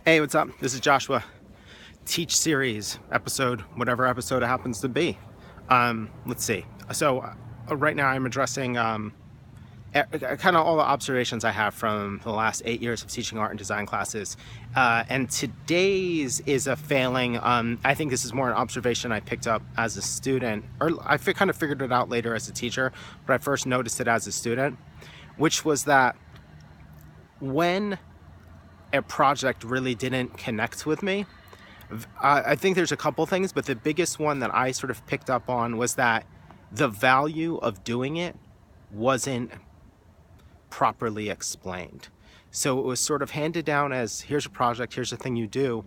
Hey, what's up? This is Joshua. Teach series episode, whatever episode it happens to be. Let's see. Right now I'm addressing kind of all the observations I have from the last 8 years of teaching art and design classes. And today's is a failing. I think this is more an observation I picked up as a student, or I kind of figured it out later as a teacher, but I first noticed it as a student, which was that when a project really didn't connect with me, I think there's a couple things, but the biggest one that I sort of picked up on was that the value of doing it wasn't properly explained. So it was sort of handed down as, here's a project, here's a thing you do.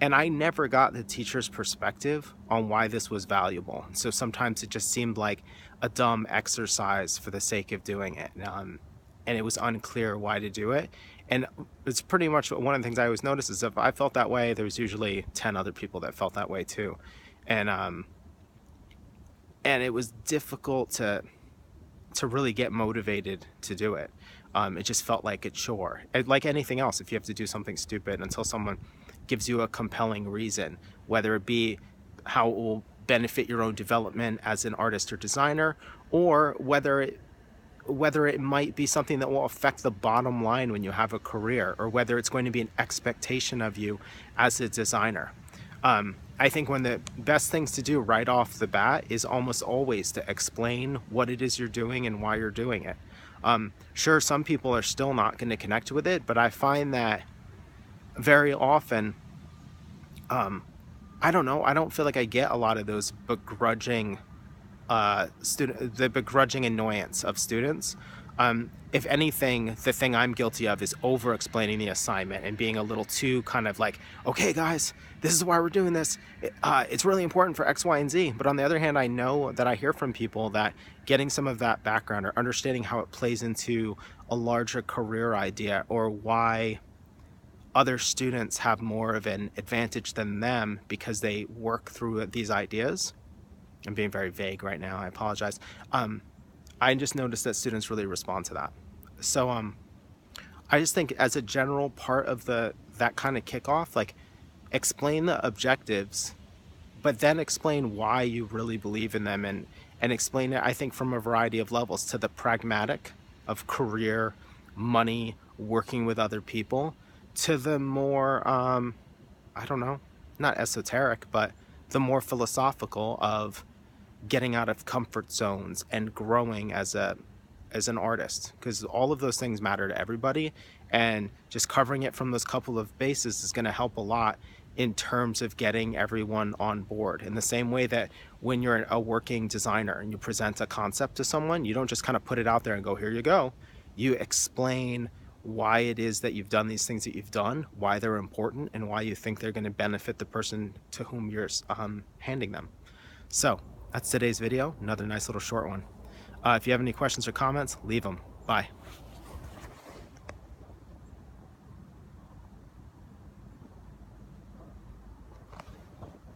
And I never got the teacher's perspective on why this was valuable. So sometimes it just seemed like a dumb exercise for the sake of doing it. And it was unclear why to do it. And it's pretty much one of the things I always notice is if I felt that way, there was usually 10 other people that felt that way too. And it was difficult to really get motivated to do it. It just felt like a chore. Like anything else, if you have to do something stupid until someone gives you a compelling reason, whether it be how it will benefit your own development as an artist or designer, or whether it might be something that will affect the bottom line when you have a career, or whether it's going to be an expectation of you as a designer. I think one of the best things to do right off the bat is almost always to explain what it is you're doing and why you're doing it. Sure, some people are still not going to connect with it, but I find that very often, I don't know, I don't feel like I get a lot of those begrudging the begrudging annoyance of students. If anything, the thing I'm guilty of is over explaining the assignment and being a little too kind of like, okay guys, this is why we're doing this. It's really important for X, Y, and Z. But on the other hand, I know that I hear from people that getting some of that background or understanding how it plays into a larger career idea, or why other students have more of an advantage than them because they work through these ideas. I'm being very vague right now, I apologize. I just noticed that students really respond to that. So I just think as a general part of that kind of kickoff, like, explain the objectives, but then explain why you really believe in them, and explain it, I think, from a variety of levels, to the pragmatic of career, money, working with other people, to the more, I don't know, not esoteric, but the more philosophical of getting out of comfort zones and growing as an artist, because all of those things matter to everybody, and just covering it from those couple of bases is going to help a lot in terms of getting everyone on board. In the same way that when you're a working designer and you present a concept to someone, you don't just kind of put it out there and go, here you go. You explain why it is that you've done these things that you've done, why they're important, and why you think they're going to benefit the person to whom you're handing them. So that's today's video, another nice little short one. If you have any questions or comments, leave them. Bye.